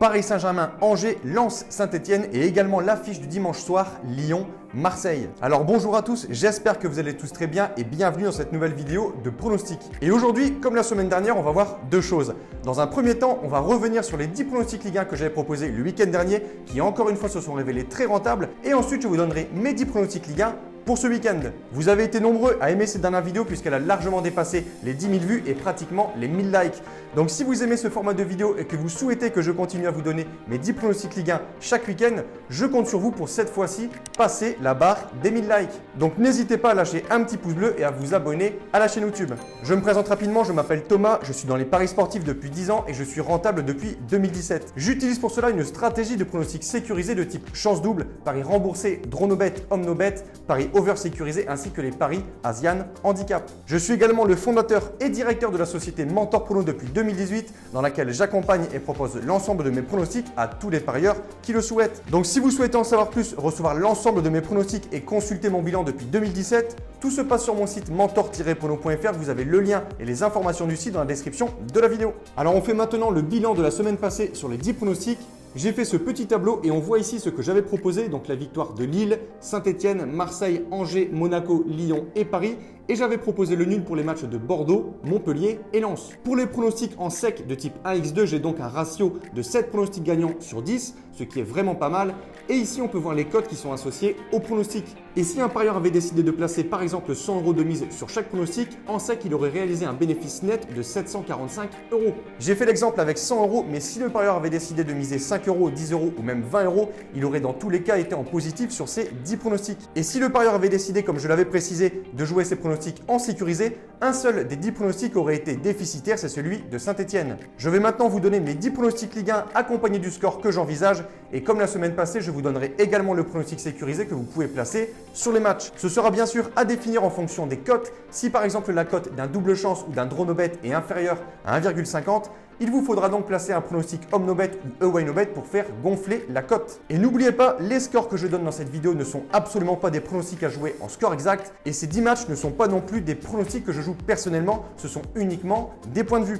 Paris Saint-Germain, Angers, Lens, Saint-Etienne et également l'affiche du dimanche soir, Lyon, Marseille. Alors bonjour à tous, j'espère que vous allez tous très bien et bienvenue dans cette nouvelle vidéo de pronostics. Et aujourd'hui, comme la semaine dernière, on va voir deux choses. Dans un premier temps, on va revenir sur les 10 pronostics Ligue 1 que j'avais proposés le week-end dernier, qui encore une fois se sont révélés très rentables. Et ensuite, je vous donnerai mes 10 pronostics Ligue 1 pour ce week-end. Vous avez été nombreux à aimer cette dernière vidéo puisqu'elle a largement dépassé les 10 000 vues et pratiquement les 1000 likes. Donc si vous aimez ce format de vidéo et que vous souhaitez que je continue à vous donner mes 10 pronostics Ligue 1 chaque week-end, je compte sur vous pour cette fois-ci passer la barre des 1000 likes. Donc n'hésitez pas à lâcher un petit pouce bleu et à vous abonner à la chaîne YouTube. Je me présente rapidement, je m'appelle Thomas, je suis dans les paris sportifs depuis 10 ans et je suis rentable depuis 2017. J'utilise pour cela une stratégie de pronostics sécurisés de type chance double, paris remboursé, draw no bet, home no bet, paris over sécurisé ainsi que les paris Asian Handicap. Je suis également le fondateur et directeur de la société Mentor Prono depuis 2018 dans laquelle j'accompagne et propose l'ensemble de mes pronostics à tous les parieurs qui le souhaitent. Donc si vous souhaitez en savoir plus, recevoir l'ensemble de mes pronostics et consulter mon bilan depuis 2017, tout se passe sur mon site mentor-prono.fr. Vous avez le lien et les informations du site dans la description de la vidéo. Alors on fait maintenant le bilan de la semaine passée sur les 10 pronostics. J'ai fait ce petit tableau et on voit ici ce que j'avais proposé, donc la victoire de Lille, Saint-Etienne, Marseille, Angers, Monaco, Lyon et Paris. Et j'avais proposé le nul pour les matchs de Bordeaux, Montpellier et Lens. Pour les pronostics en sec de type 1x2, j'ai donc un ratio de 7 pronostics gagnants sur 10, ce qui est vraiment pas mal. Et ici, on peut voir les cotes qui sont associées aux pronostics. Et si un parieur avait décidé de placer par exemple 100 € de mise sur chaque pronostic, en sec, il aurait réalisé un bénéfice net de 745 €. J'ai fait l'exemple avec 100 €, mais si le parieur avait décidé de miser 5 €, 10 € ou même 20 €, il aurait dans tous les cas été en positif sur ces 10 pronostics. Et si le parieur avait décidé, comme je l'avais précisé, de jouer ses pronostics en sécurisé, un seul des 10 pronostics aurait été déficitaire, c'est celui de Saint-Etienne. Je vais maintenant vous donner mes 10 pronostics Ligue 1 accompagnés du score que j'envisage et comme la semaine passée, je vous donnerai également le pronostic sécurisé que vous pouvez placer sur les matchs. Ce sera bien sûr à définir en fonction des cotes. Si par exemple la cote d'un double chance ou d'un draw no bet est inférieure à 1,50, il vous faudra donc placer un pronostic home no bet ou away no bet pour faire gonfler la cote. Et n'oubliez pas, les scores que je donne dans cette vidéo ne sont absolument pas des pronostics à jouer en score exact et ces 10 matchs ne sont pas non plus des pronostics que je joue personnellement, ce sont uniquement des points de vue.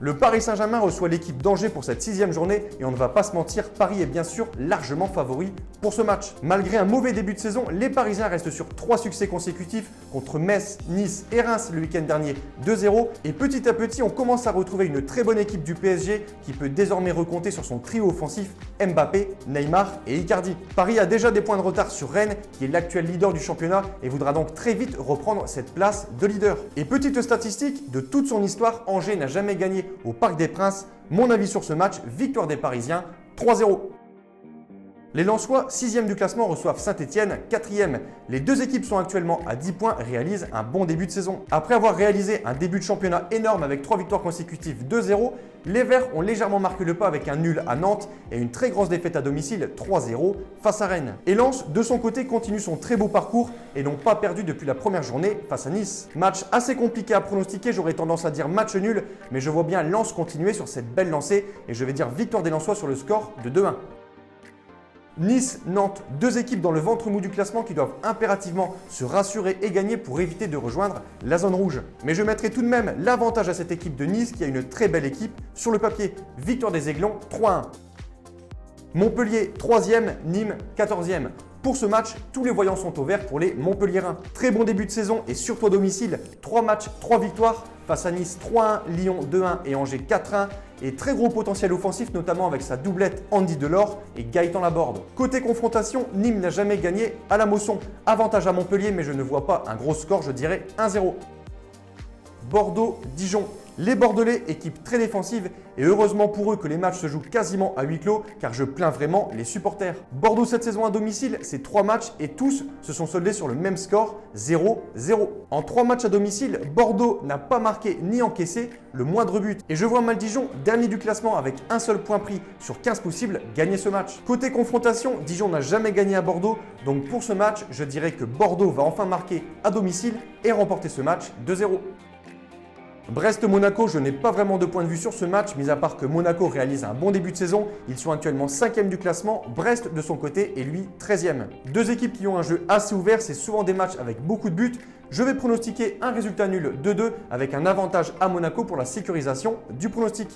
Le Paris Saint-Germain reçoit l'équipe d'Angers pour cette 6e journée et on ne va pas se mentir, Paris est bien sûr largement favori pour ce match. Malgré un mauvais début de saison, les Parisiens restent sur 3 succès consécutifs contre Metz, Nice et Reims le week-end dernier 2-0 et petit à petit on commence à retrouver une très bonne équipe du PSG qui peut désormais recompter sur son trio offensif Mbappé, Neymar et Icardi. Paris a déjà des points de retard sur Rennes qui est l'actuel leader du championnat et voudra donc très vite reprendre cette place de leader. Et petite statistique, de toute son histoire, Angers n'a jamais gagné au Parc des Princes. Mon avis sur ce match, victoire des Parisiens 3-0. Les Lensois, 6e du classement, reçoivent Saint-Etienne, 4e. Les deux équipes sont actuellement à 10 points, réalisent un bon début de saison. Après avoir réalisé un début de championnat énorme avec 3 victoires consécutives 2-0, les Verts ont légèrement marqué le pas avec un nul à Nantes et une très grosse défaite à domicile 3-0 face à Rennes. Et Lens, de son côté, continue son très beau parcours et n'ont pas perdu depuis la première journée face à Nice. Match assez compliqué à pronostiquer, j'aurais tendance à dire match nul, mais je vois bien Lens continuer sur cette belle lancée et je vais dire victoire des Lensois sur le score de 2-1. Nice, Nantes, deux équipes dans le ventre mou du classement qui doivent impérativement se rassurer et gagner pour éviter de rejoindre la zone rouge. Mais je mettrai tout de même l'avantage à cette équipe de Nice qui a une très belle équipe sur le papier. Victoire des Aiglons 3-1. Montpellier 3e, Nîmes 14e. Pour ce match, tous les voyants sont au vert pour les Montpelliérains. Très bon début de saison et surtout à domicile, 3 matchs, 3 victoires face à Nice 3-1, Lyon 2-1 et Angers 4-1. Et très gros potentiel offensif, notamment avec sa doublette Andy Delors et Gaëtan Laborde. Côté confrontation, Nîmes n'a jamais gagné à la Mosson. Avantage à Montpellier, mais je ne vois pas un gros score, je dirais 1-0. Bordeaux-Dijon. Les Bordelais, équipe très défensive et heureusement pour eux que les matchs se jouent quasiment à huis clos car je plains vraiment les supporters. Bordeaux cette saison à domicile, c'est 3 matchs et tous se sont soldés sur le même score, 0-0. En 3 matchs à domicile, Bordeaux n'a pas marqué ni encaissé le moindre but. Et je vois mal Dijon, dernier du classement avec un seul point pris sur 15 possibles, gagner ce match. Côté confrontation, Dijon n'a jamais gagné à Bordeaux, donc pour ce match, je dirais que Bordeaux va enfin marquer à domicile et remporter ce match 2-0. Brest-Monaco, je n'ai pas vraiment de point de vue sur ce match, mis à part que Monaco réalise un bon début de saison. Ils sont actuellement 5e du classement, Brest de son côté est lui 13e. Deux équipes qui ont un jeu assez ouvert, c'est souvent des matchs avec beaucoup de buts. Je vais pronostiquer un résultat nul 2-2 avec un avantage à Monaco pour la sécurisation du pronostic.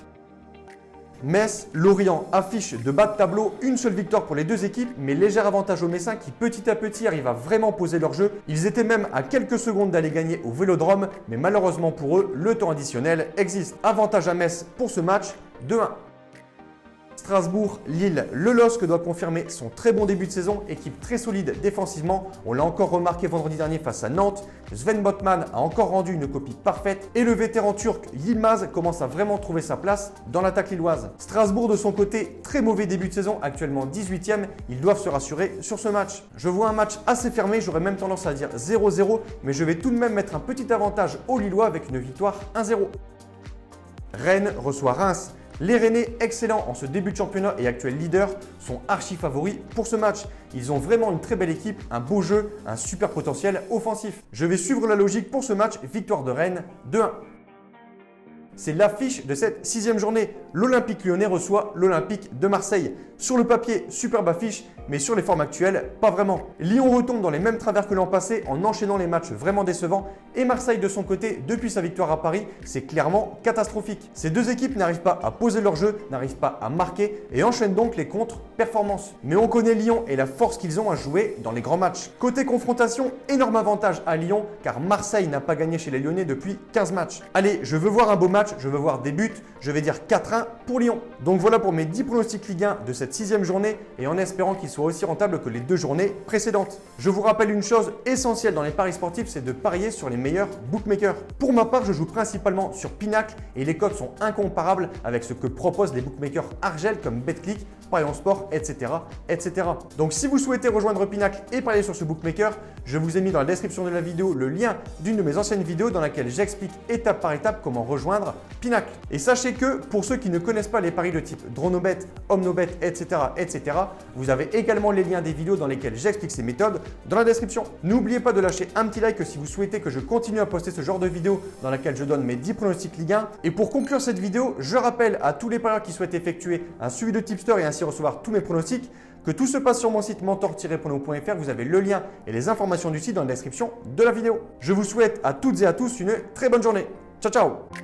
Metz, Lorient affiche de bas de tableau, une seule victoire pour les deux équipes, mais léger avantage aux Messins qui petit à petit arrivent à vraiment poser leur jeu. Ils étaient même à quelques secondes d'aller gagner au Vélodrome, mais malheureusement pour eux, le temps additionnel existe. Avantage à Metz pour ce match, 2-1. Strasbourg, Lille, le LOSC doit confirmer son très bon début de saison, équipe très solide défensivement, on l'a encore remarqué vendredi dernier face à Nantes, Sven Botman a encore rendu une copie parfaite et le vétéran turc Yilmaz commence à vraiment trouver sa place dans l'attaque lilloise. Strasbourg de son côté, très mauvais début de saison, actuellement 18e, ils doivent se rassurer sur ce match. Je vois un match assez fermé, j'aurais même tendance à dire 0-0, mais je vais tout de même mettre un petit avantage aux Lillois avec une victoire 1-0. Rennes reçoit Reims. Les Rennais, excellents en ce début de championnat et actuels leaders, sont archi favoris pour ce match. Ils ont vraiment une très belle équipe, un beau jeu, un super potentiel offensif. Je vais suivre la logique pour ce match, victoire de Rennes 2-1. C'est l'affiche de cette 6e journée. L'Olympique Lyonnais reçoit l'Olympique de Marseille. Sur le papier, superbe affiche, mais sur les formes actuelles, pas vraiment. Lyon retombe dans les mêmes travers que l'an passé en enchaînant les matchs vraiment décevants. Et Marseille de son côté, depuis sa victoire à Paris, c'est clairement catastrophique. Ces deux équipes n'arrivent pas à poser leur jeu, n'arrivent pas à marquer et enchaînent donc les contre-performances. Mais on connaît Lyon et la force qu'ils ont à jouer dans les grands matchs. Côté confrontation, énorme avantage à Lyon car Marseille n'a pas gagné chez les Lyonnais depuis 15 matchs. Allez, je veux voir un beau match, je veux voir des buts, je vais dire 4-1 pour Lyon. Donc voilà pour mes 10 pronostics Ligue 1 de cette 6e journée et en espérant qu'ils soient aussi rentables que les 2 journées précédentes. Je vous rappelle une chose essentielle dans les paris sportifs, c'est de parier sur les meilleurs bookmakers. Pour ma part, je joue principalement sur Pinacle et les codes sont incomparables avec ce que proposent les bookmakers Argel comme BetClick, Parions Sport, etc., etc. Donc si vous souhaitez rejoindre Pinacle et parier sur ce bookmaker, je vous ai mis dans la description de la vidéo le lien d'une de mes anciennes vidéos dans laquelle j'explique étape par étape comment rejoindre Pinacle. Et sachez que pour ceux qui ne connaissent pas les paris de type Dronobet, Omnobet, etc., vous avez également les liens des vidéos dans lesquelles j'explique ces méthodes dans la description. N'oubliez pas de lâcher un petit like si vous souhaitez que je continue à poster ce genre de vidéos dans laquelle je donne mes 10 pronostics Ligue 1. Et pour conclure cette vidéo, je rappelle à tous les parieurs qui souhaitent effectuer un suivi de tipster et ainsi recevoir tous mes pronostics que tout se passe sur mon site mentor-prono.fr. Vous avez le lien et les informations du site dans la description de la vidéo. Je vous souhaite à toutes et à tous une très bonne journée. Ciao, ciao!